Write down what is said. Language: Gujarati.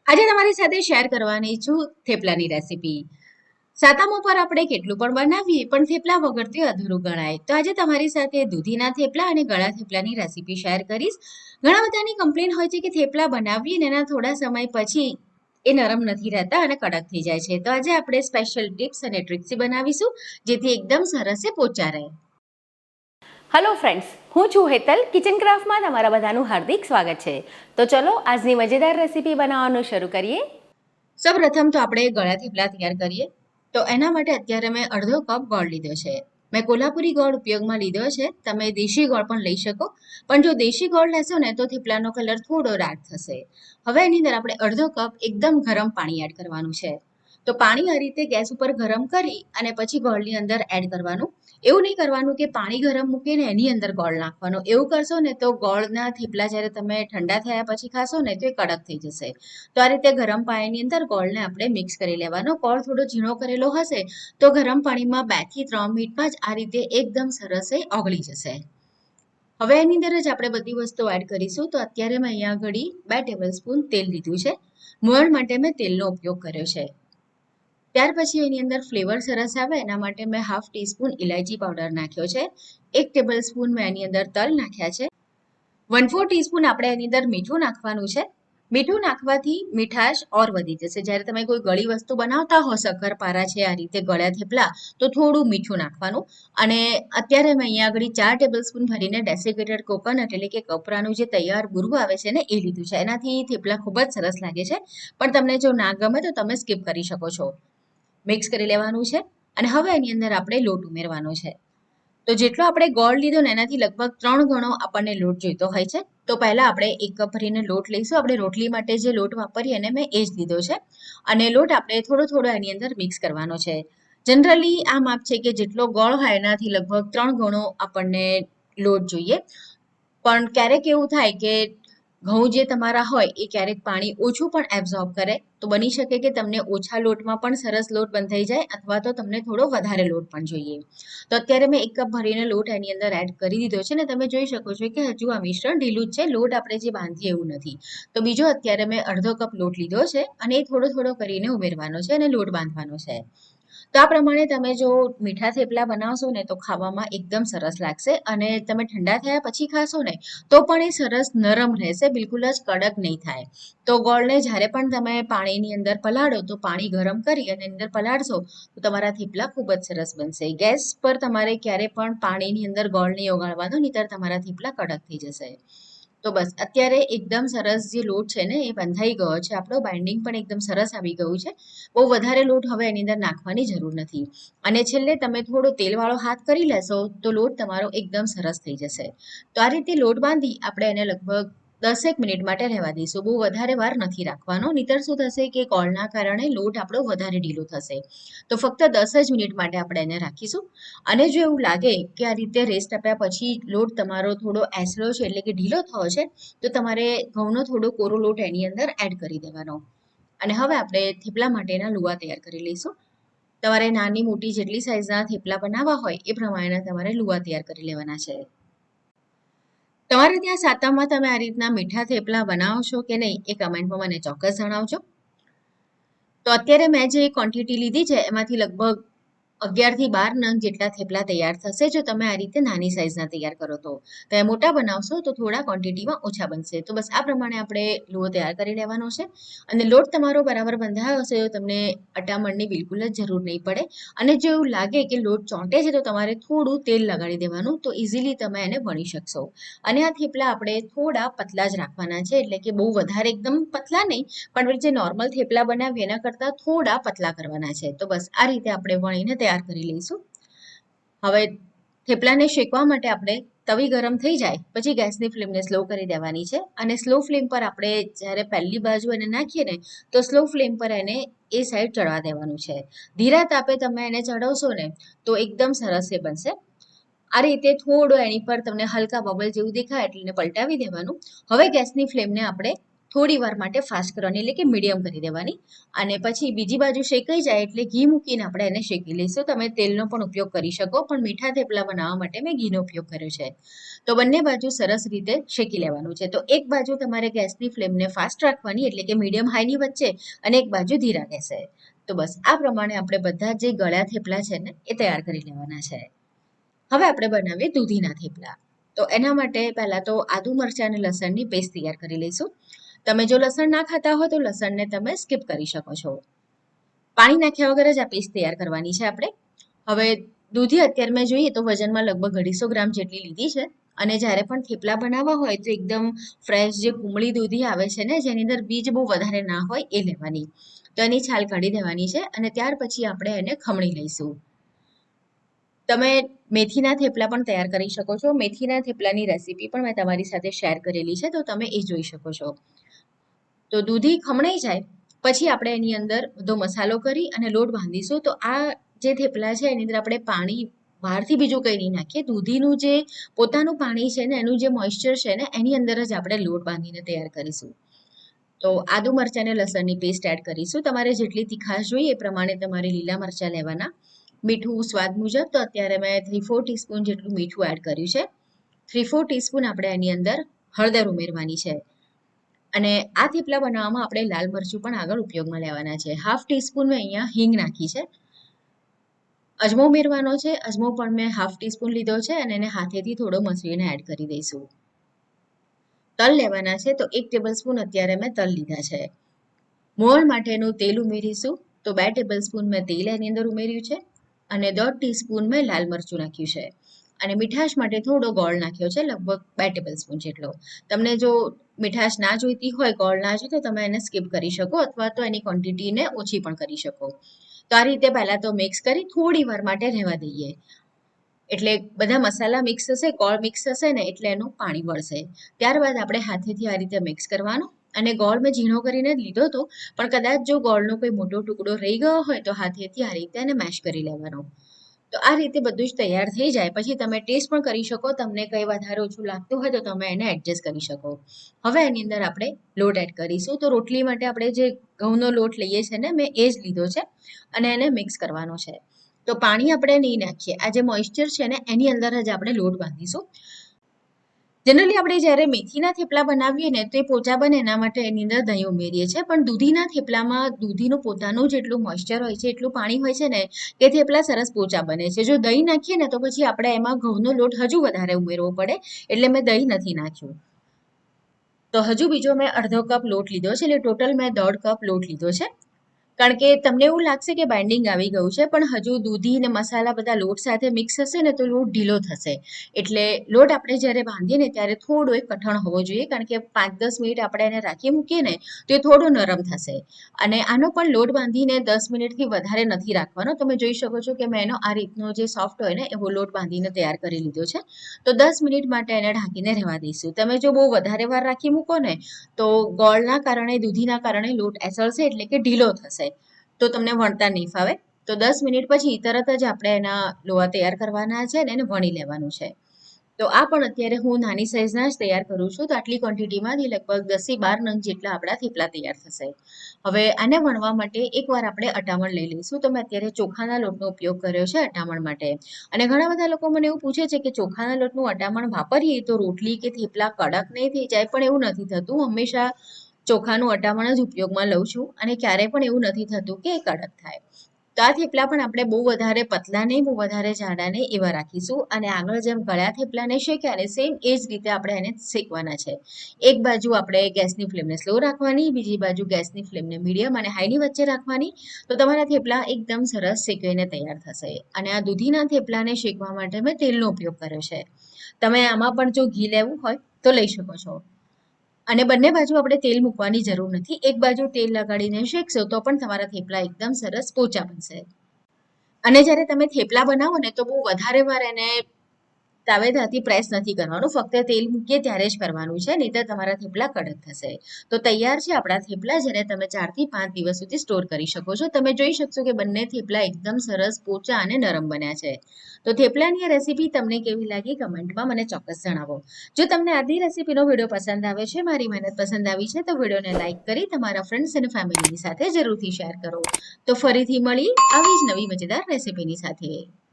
આજે તમારી સાથે શેર કરવાની છું થેપલાની રેસીપી. સાતમ ઉપર આપણે કેટલું પણ બનાવીએ પણ થેપલા વગર તે અધૂરું ગણાય. તો આજે તમારી સાથે દૂધીના થેપલા અને ગળા થેપલાની રેસીપી શેર કરીશ. ઘણા બધાની કમ્પ્લેન હોય છે કે થેપલા બનાવીએ ને એના થોડા સમય પછી એ નરમ નથી રહેતા અને કડક થઈ જાય છે. તો આજે આપણે સ્પેશિયલ ટિપ્સ અને ટ્રિક્સથી બનાવીશું જેથી એકદમ સરસ એ પોચા રહે. હેલો ફ્રેન્ડ્સ, હું છું હેતલ. કિચન ક્રાફ્ટમાં તમારા બધાનું હાર્દિક સ્વાગત છે. તો ચલો આજની મજેદાર રેસીપી બનાવવાનું શરૂ કરીએ. સૌપ્રથમ તો આપણે ગળા થેપલા તૈયાર કરીએ. તો એના માટે અત્યારે મેં અડધો કપ ગોળ લીધો છે. મેં કોલ્હાપુરી ગોળ ઉપયોગમાં લીધો છે. તમે દેશી ગોળ પણ લઈ શકો, પણ જો દેશી ગોળ લેશો ને તો થેપલાનો કલર થોડો ડાર્ક થશે. હવે એની અંદર આપણે અડધો કપ એકદમ ગરમ પાણી એડ કરવાનું છે. તો પાણી આ રીતે ગેસ ઉપર ગરમ કરી અને પછી ગોળની અંદર એડ કરવાનું. એવું નહીં કરવાનું કે પાણી ગરમ મૂકીને એની અંદર ગોળ નાખવાનો. એવું કરશો ને તો ગોળના થેપલા જ્યારે તમે ઠંડા થયા પછી ખાશો ને તો એ કડક થઈ જશે. તો આ રીતે ગરમ પાણીની અંદર ગોળને આપણે મિક્સ કરી લેવાનો. ગોળ થોડો ઝીણો કરેલો હશે તો ગરમ પાણીમાં 2 થી 3 મિનિટમાં જ આ રીતે એકદમ સરસ એ ઓગળી જશે. હવે એની અંદર જ આપણે બધી વસ્તુઓ એડ કરીશું. તો અત્યારે મેં અહીંયા ઘડી 2 ટેબલ સ્પૂન તેલ લીધું છે. મોણ માટે મેં તેલનો ઉપયોગ કર્યો છે. ત્યાર પછી એની અંદર ફ્લેવર સરસ આવે એના માટે મેં 1/2 ટીસ્પૂન ઇલાયચી પાવડર નાખ્યો છે. 1 ટેબલ સ્પૂન મેં એની અંદર તલ નાખ્યા છે. 1/4 ટીસ્પૂન આપણે એની અંદર મીઠું નાખવાનું છે. મીઠું નાખવાથી મીઠાશ ઓર વધી જશે. જ્યારે તમે કોઈ ગળી વસ્તુ બનાવતા હો, શક્કરપારા છે, આ રીતે ગળ્યા થેપલા, તો થોડું મીઠું નાખવાનું. અને અત્યારે મેં અહીંયા આગળ 4 ટેબલ સ્પૂન ભરીને ડેસિકેટેડ કોકોનટ એટલે કે કપરાનું જે તૈયાર બુરવું આવે છે ને એ લીધું છે. એનાથી થેપલા ખૂબ જ સરસ લાગે છે. પણ તમને જો ના ગમે તો તમે સ્કીપ કરી શકો છો. મિક્સ કરી લેવાનું છે અને હવે એની અંદર આપણે લોટ ઉમેરવાનો છે. તો જેટલો આપણે ગોળ લીધો ને એનાથી લગભગ 3 ગણો આપણને લોટ જોઈતો હોય છે. તો પહેલા આપણે 1 કપ ભરીને લોટ લઈશું. આપણે રોટલી માટે જે લોટ વાપરીએ ને મેં એ જ લીધો છે. અને લોટ આપણે થોડો થોડો એની અંદર મિક્સ કરવાનો છે. જનરલી આ માપ છે કે જેટલો ગોળ હોય એનાથી લગભગ 3 ગણો આપણને લોટ જોઈએ. પણ ક્યારેક એવું થાય કે ઘઉં જે તમારા હોય એ ક્યારેક પાણી ઓછું પણ એબ્ઝોર્બ કરે, તો બની શકે કે તમને ઓછા લોટમાં પણ સરસ લોટ બંધાઈ જાય અથવા તો તમને થોડો વધારે લોટ પણ જોઈએ. તો અત્યારે મેં 1 કપ ભરીને લોટ એની અંદર એડ કરી દીધો છે ને તમે જોઈ શકો છો કે હજુ આ મિશ્રણ ઢીલું જ છે. લોટ આપણે જે બાંધીએ એવું નથી. તો બીજો અત્યારે મેં અડધો કપ લોટ લીધો છે અને એ થોડો થોડો કરીને ઉમેરવાનો છે અને લોટ બાંધવાનો છે. તો આ પ્રમાણે તમે જો મીઠા થેપલા બનાવશો ને તો ખાવામાં એકદમ સરસ લાગશે અને તમે ઠંડા થયા પછી ખાશો ને તો પણ એ સરસ નરમ રહેશે, બિલકુલ જ કડક નહીં થાય. તો ગોળને જ્યારે પણ તમે પાણીની અંદર પલાળો તો પાણી ગરમ કરી અને અંદર પલાળશો તો તમારા થેપલા ખૂબ જ સરસ બનશે. ગેસ પર તમારે ક્યારે પણ પાણીની અંદર ગોળ નહીં ઓગાળવાનો, નહીંતર તમારા થેપલા કડક થઈ જશે. તો બસ અત્યારે એકદમ સરસ જે લોટ છે ને એ બંધાઈ ગયો છે. આપણો બાઇન્ડિંગ પણ એકદમ સરસ આવી ગયું છે. બહુ વધારે લોટ હવે એની અંદર નાખવાની જરૂર નથી. અને છેલ્લે તમે થોડો તેલવાળો હાથ કરી લેશો તો લોટ તમારો એકદમ સરસ થઈ જશે. તો આ રીતે લોટ બાંધી આપણે એને લગભગ 10 મિનિટ માટે રહેવા દઈશું. બહુ વધારે વાર નથી રાખવાનો, નહીંતર શું થશે કે ગોળના કારણે લોટ આપણો વધારે ઢીલો થશે. તો ફક્ત 10 જ મિનિટ માટે આપણે એને રાખીશું. અને જો એવું લાગે કે આ રીતે રેસ્ટ આપ્યા પછી લોટ તમારો થોડો એસરો છે એટલે કે ઢીલો થયો છે તો તમારે ઘઉંનો થોડો કોરો લોટ એની અંદર એડ કરી દેવાનો. અને હવે આપણે થેપલા માટેના લુવા તૈયાર કરી લઈશું. તમારે નાની મોટી જેટલી સાઈઝના થેપલા બનાવવા હોય એ પ્રમાણે તમારે લુવા તૈયાર કરી લેવાના છે. તમારે ત્યાં સાતમમાં તમે આ રીતના મીઠા થેપલા બનાવો છો કે નહીં એ કમેન્ટમાં મને ચોક્કસ જણાવજો. તો અત્યારે મેં જે ક્વોન્ટિટી લીધી છે એમાંથી લગભગ 11 થી 12 નંગ જેટલા થેપલા તૈયાર થશે જો તમે આ રીતે નાની સાઈઝના તૈયાર કરો તો. તમે મોટા બનાવશો તો થોડા ક્વોન્ટિટીમાં ઓછા બનશે. તો બસ આ પ્રમાણે આપણે લુઓ તૈયાર કરી લેવાનો છે. અને લોટ તમારો બરાબર બંધાયો હશે તો તમને અટામણની બિલકુલ જ જરૂર નહીં પડે. અને જો એવું લાગે કે લોટ ચોંટે છે તો તમારે થોડું તેલ લગાડી દેવાનું, તો ઇઝીલી તમે એને વણી શકશો. અને આ થેપલા આપણે થોડા પતલા જ રાખવાના છે, એટલે કે બહુ વધારે એકદમ પતલા નહીં, પણ જે નોર્મલ થેપલા બનાવીએ એના કરતાં થોડા પતલા કરવાના છે. તો બસ આ રીતે આપણે વણીને તૈયાર કરી લઈશું. હવે થેપલાને શેકવા માટે આપણે તવી ગરમ થઈ જાય પછી ગેસની ફ્લેમને સ્લો કરી દેવાની છે. અને સ્લો ફ્લેમ પર આપણે જ્યારે પહેલી બાજુ એને નાખીએ ને તો સ્લો ફ્લેમ પર એને એ સાઈડ ચડવા દેવાનું છે. ધીરા તાપે તમે એને ચડાવશો ને તો એકદમ સરસ એ બનશે. આ રીતે થોડો એની પર તમને હલકા બબલ જેવું દેખાય એટલે એને પલટાવી દેવાનું. હવે ગેસની ફ્લેમને આપણે થોડી વાર માટે ફાસ્ટ કરવાની એટલે કે મીડિયમ કરી દેવાની અને પછી બીજી બાજુ શેકાઈ જાય એટલે ઘી મૂકીને આપણે એને શેકી લઈશું. તમે તેલનો પણ ઉપયોગ કરી શકો પણ મીઠા થેપલા બનાવવા માટે મેં ઘીનો ઉપયોગ કર્યો છે. તો બંને બાજુ સરસ રીતે શેકી લેવાનું છે. તો એક બાજુ તમારે ગેસની ફ્લેમને ફાસ્ટ રાખવાની એટલે કે મીડિયમ હાઈની વચ્ચે અને એક બાજુ ધીરા ગેસે. તો બસ આ પ્રમાણે આપણે બધા જે ગળ્યા થેપલા છે ને એ તૈયાર કરી લેવાના છે. હવે આપણે બનાવીએ દૂધીના થેપલા. તો એના માટે પહેલાં તો આદુ મરચાં અને લસણની પેસ્ટ તૈયાર કરી લઈશું. તમે જો લસણ ના ખાતા હો તો લસણને તમે સ્કીપ કરી શકો છો. પાણી નાખ્યા વગર જ આ પેસ્ટ તૈયાર કરવાની છે આપણે. હવે દૂધી અત્યારે મેં જોઈએ તો વજનમાં લગભગ 250 ગ્રામ જેટલી લીધી છે અને જ્યારે પણ થેપલા બનાવવા હોય તો એકદમ ફ્રેશ જે કુમળી દૂધી આવે છે ને જેની અંદર બીજ બહુ વધારે ના હોય એ લેવાની. તો એની છાલ કાઢી દેવાની છે અને ત્યાર પછી આપણે એને ખમણી લઈશું. તમે મેથીના થેપલા પણ તૈયાર કરી શકો છો. મેથીના થેપલાની રેસીપી પણ મેં તમારી સાથે શેર કરેલી છે તો તમે એ જોઈ શકો છો. તો દૂધી ખમણાઈ જાય પછી આપણે એની અંદર બધો મસાલો કરી અને લોટ બાંધીશું. તો આ જે થેપલા છે એની અંદર આપણે પાણી બહારથી બીજું કંઈ નહીં નાખીએ. દૂધીનું જે પોતાનું પાણી છે ને એનું જે મોઇશ્ચર છે ને એની અંદર જ આપણે લોટ બાંધીને તૈયાર કરીશું. તો આદુ મરચાં અને લસણની પેસ્ટ એડ કરીશું. તમારે જેટલી તીખાશ જોઈએ એ પ્રમાણે તમારે લીલા મરચાં લેવાના. મીઠું સ્વાદ મુજબ તો અત્યારે મેં 3/4 ટીસ્પૂન જેટલું મીઠું એડ કર્યું છે. 3/4 ટીસ્પૂન આપણે એની અંદર હળદર ઉમેરવાની છે. અને આ થેપલા બનાવવામાં આપણે લાલ મરચું પણ આગળ ઉપયોગમાં લેવાના છે. 1/2 ટીસ્પૂન મેં અહીંયા હિંગ નાખી છે. અજમો ઉમેરવાનો છે. અજમો પણ મેં 1/2 ટીસ્પૂન લીધો છે અને એને હાથેથી થોડો મસળીને એડ કરી દઈશું. તલ લેવાના છે તો 1 ટેબલસ્પૂન અત્યારે મેં તલ લીધા છે. મોણ માટેનું તેલ ઉમેરીશું તો 2 ટેબલસ્પૂન મેં તેલ એની અંદર ઉમેર્યું છે અને 1/2 ટીસ્પૂન મેં લાલ મરચું નાખ્યું છે અને મીઠાશ માટે થોડો ગોળ નાખ્યો છે લગભગ 2 ટેબલસ્પૂન જેટલો. તમને જો મીઠાશ ના જોઈતી હોય ગોળ ના જોઈએ તો તમે એને સ્કીપ કરી શકો અથવા તો એની ક્વોન્ટિટીને ઓછી પણ કરી શકો. તો આ રીતે પહેલાં તો મિક્સ કરી થોડી વાર માટે રહેવા દઈએ. એટલે બધા મસાલા મિક્સ થશે ગોળ મિક્સ થશે ને એટલે એનું પાણી વળશે. ત્યારબાદ આપણે હાથેથી આ રીતે મિક્સ કરવાનું અને ગોળ મેં ઝીણો કરીને જ લીધો હતો પણ કદાચ જો ગોળનો કોઈ મોટો ટુકડો રહી ગયો હોય તો હાથેથી આ રીતે એને મેશ કરી લેવાનો. તો આ રીતે બધું જ તૈયાર થઈ જાય પછી તમે ટેસ્ટ પણ કરી શકો. તમને કંઈ વધારે ઓછું લાગતું હોય તો તમે એને એડજસ્ટ કરી શકો. હવે એની અંદર આપણે લોટ એડ કરીશું. તો રોટલી માટે આપણે જે ઘઉંનો લોટ લઈએ છીએ ને મેં એ જ લીધો છે અને એને મિક્સ કરવાનો છે. તો પાણી આપણે નહીં નાખીએ. આ જે મોઇશ્ચર છે ને એની અંદર જ આપણે લોટ બાંધીશું. જનરલી આપણે જ્યારે મેથીના થેપલા બનાવીએ ને તો એ પોચા બને એના માટે એની અંદર દહીં ઉમેરીએ છીએ પણ દૂધીના થેપલામાં દૂધીનું પોતાનું જેટલું મોઇશ્ચર હોય છે એટલું પાણી હોય છે ને કે થેપલા સરસ પોચા બને છે. જો દહીં નાખીએ ને તો પછી આપણે એમાં ઘઉંનો લોટ હજુ વધારે ઉમેરવો પડે એટલે મેં દહીં નથી નાખ્યું. તો હજુ બીજો મેં અડધો કપ લોટ લીધો છે એટલે ટોટલ મેં 1.5 કપ લોટ લીધો છે. કારણ કે તમને એવું લાગશે કે બાઇન્ડિંગ આવી ગયું છે પણ હજુ દૂધી ને મસાલા બધા લોટ સાથે મિક્સ થશે ને તો લોટ ઢીલો થશે. એટલે લોટ આપણે જ્યારે બાંધીએ ને ત્યારે થોડો એક કઠણ હોવો જોઈએ કારણ કે 5-10 મિનિટ આપણે એને રાખી મૂકીએ ને તો એ થોડો નરમ થશે. અને આનો પણ લોટ બાંધીને 10 મિનિટથી વધારે નથી રાખવાનો. તમે જોઈ શકો છો કે મેં એનો આ રીતનો જે સોફ્ટ હોય ને એવો લોટ બાંધીને તૈયાર કરી લીધો છે. તો 10 મિનિટ માટે એને ઢાંકીને રહેવા દઈશું. તમે જો બહુ વધારે વાર રાખી મૂકો ને તો ગોળના કારણે દૂધીના કારણે લોટ એસળશે એટલે કે ઢીલો થશે તો તમને વણતા નહીં ફાવે. તો 10 મિનિટ પછી તરત જ આપણે એના લોવા તૈયાર કરવાના છે અને એને વણી લેવાનું છે. તો આ પણ અત્યારે હું નાની સાઇઝના જ તૈયાર કરું છું. તો આટલી ક્વોન્ટિટીમાંથી લગભગ 10થી 12 નંગ જેટલા આપણા થેપલા તૈયાર થશે. હવે આને વણવા માટે એકવાર આપણે અટામણ લઈ લઈશું. તો મેં અત્યારે ચોખાના લોટનો ઉપયોગ કર્યો છે અટામણ માટે. અને ઘણા બધા લોકો મને એવું પૂછે છે કે ચોખાના લોટનું અટામણ વાપરીએ તો રોટલી કે થેપલા કડક નહીં થઈ જાય પણ એવું નથી થતું. હંમેશા ચોખાનું અટામણ જ ઉપયોગમાં લઉં છું અને ક્યારેય પણ એવું નથી થતું કે એ કડક થાય. તો આ થેપલા પણ આપણે બહુ વધારે પતલા નહીં બહુ વધારે જાડા નહીં એવા રાખીશું અને આગળ જેમ ગળ્યા થેપલાને શેક્યા ને સેમ એ જ રીતે આપણે એને શેકવાના છે. એક બાજુ આપણે ગેસની ફ્લેમને સ્લો રાખવાની બીજી બાજુ ગેસની ફ્લેમને મીડિયમ અને હાઈની વચ્ચે રાખવાની. તો તમારા થેપલા એકદમ સરસ શેકાઈને તૈયાર થશે. અને આ દૂધીના થેપલાને શેકવા માટે મેં તેલનો ઉપયોગ કર્યો છે. તમે આમાં પણ જો ઘી લેવું હોય તો લઈ શકો છો. અને બંને બાજુ આપણે તેલ મૂકવાની જરૂર નથી. એક બાજુ તેલ લગાડીને શેકશો તો પણ તમારા થેપલા એકદમ સરસ પોચા બનશે. અને જ્યારે તમે થેપલા બનાવો ને તો બહુ વધારે વાર એને તાવેદાથી પ્રેસ નથી કરવાનું, ફક્ત તેલ મૂકીએ ત્યારે જ કરવાનું છે, નહીંતર તમારા થેપલા કડક થશે. તો તૈયાર છે આપણા થેપલા, જેને તમે 4 થી 5 દિવસ સુધી સ્ટોર કરી શકો છો. તમે જોઈ શકશો કે બંને થેપલા એકદમ સરસ પોચા અને નરમ બન્યા છે. તો થેપલાની આ રેસીપી તમને કેવી લાગી કમેન્ટમાં મને ચોક્કસ જણાવો. જો તમને આજની રેસીપીનો વિડીયો પસંદ આવે છે, મારી મહેનત પસંદ આવી છે, તો વિડીયોને લાઇક કરી તમારા ફ્રેન્ડ્સ અને ફેમિલીની સાથે જરૂરથી શેર કરો. તો ફરીથી મળી આવી જ નવી મજેદાર રેસીપીની સાથે.